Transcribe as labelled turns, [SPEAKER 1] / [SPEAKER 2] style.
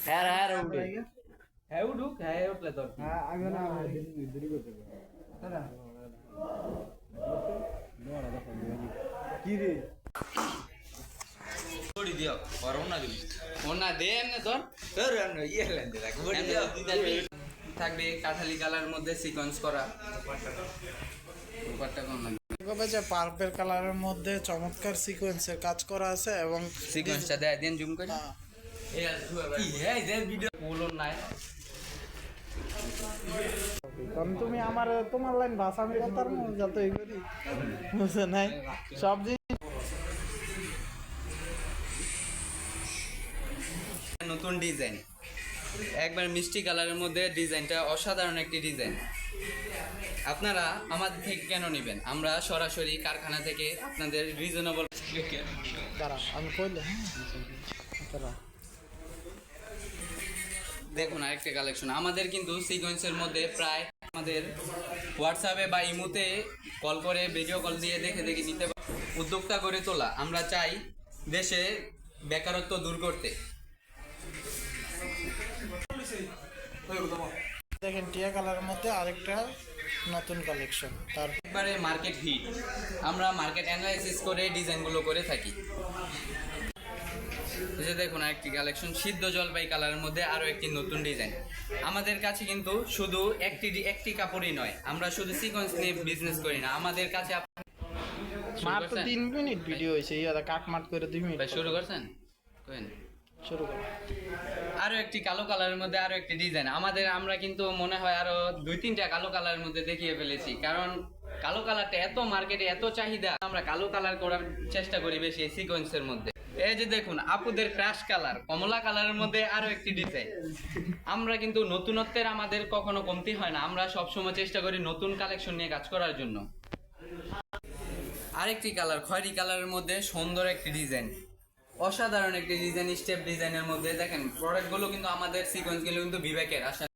[SPEAKER 1] হ্যাঁ হ্যাঁ উঠে হ্যাঁ উঠুক হ্যাঁ উঠলে তোর
[SPEAKER 2] আগে না কি রে
[SPEAKER 1] বড়ি দিও গরম না দিবি ওনা দে এমনি তোর তোর ইয়ে হেলেন দে থাকবে কাঠালি কালার মধ্যে সিকোয়েন্স করা ব্যাপারটা কোন
[SPEAKER 3] কবে যে পার্পল কালারের মধ্যে চমৎকার সিকোয়েন্সের কাজ করা আছে এবং
[SPEAKER 1] সিকোয়েন্সটা দেয় দেন জুম করে এই যে ভিডিও বলো নাই
[SPEAKER 3] কারণ তুমি আমার তোমার লাইন ভাষা আমি কথার যত এই করি বুঝছে নাই সব জিনিস
[SPEAKER 1] নতুন ডিজাইন একবার মিষ্টি কালারের মধ্যে ডিজাইনটা অসাধারণ একটি ডিজাইন আপনারা আমাদের থেকে কেন নেবেন আমরা সরাসরি কারখানা থেকে আপনাদের রিজনেবল
[SPEAKER 3] তারা আমি কইলে তারা
[SPEAKER 1] দেখুন আরেকটা কালেকশন আমাদের কিন্তু সিকোয়েন্সের মধ্যে প্রায় আমাদের হোয়াটসঅ্যাপে বা ইমোতে কল করে ভিডিও কল দিয়ে দেখে দেখে নিতে উদ্যোক্তা করে তোলা আমরা চাই দেশে বেকারত্ব দূর করতে
[SPEAKER 3] দেখেন টিয়া কালারের মধ্যে আরেকটা নতুন কালেকশন তার
[SPEAKER 1] একবারে মার্কেট হিট আমরা মার্কেট অ্যানালাইসিস করে ডিজাইনগুলো করে থাকি এই যে দেখুন আরেকটি কালেকশন সিদ্ধ জলপাই কালারের মধ্যে আরও একটি নতুন ডিজাইন আমাদের কাছে কিন্তু শুধু একটি কাপড়ই নয় আমরা শুধু সিকোয়েন্স নিয়ে বিজনেস করি না আমাদের কাছে
[SPEAKER 3] মাত্র 3 মিনিট ভিডিও হয়েছে ইয়াদা কাটমাট করে 2 মিনিট
[SPEAKER 1] শুরু করছেন কেন
[SPEAKER 3] শুরু করো
[SPEAKER 1] আরো একটি কালো কালারের মধ্যে আরো একটি ডিজাইন আমরা কিন্তু মনে হয় আরো 2-3টা কালো কালারের মধ্যে দেখিয়ে ফেলেছি কারণ কালো কালারটা এত মার্কেটে এত চাহিদা আমরা কালো কালার করার চেষ্টা করি বেশি সিকোয়েন্সের মধ্যে এই যে দেখুন আপুদের ক্রাশ কালার কমলা কালারের মধ্যে আরো একটি ডিজাইন আমরা কিন্তু নতুনত্বের আমাদের কখনো কমতি হয় না আমরা সবসময় চেষ্টা করি নতুন কালেকশন নিয়ে কাজ করার জন্য আরেকটি কালার খয়েরি কালারের মধ্যে সুন্দর একটি ডিজাইন অসাধারণ একটি ডিজাইন স্টেপ ডিজাইনের মধ্যে দেখেন প্রোডাক্টগুলো কিন্তু আমাদের সিকোয়েন্সগুলো কিন্তু বিবেকের আসলে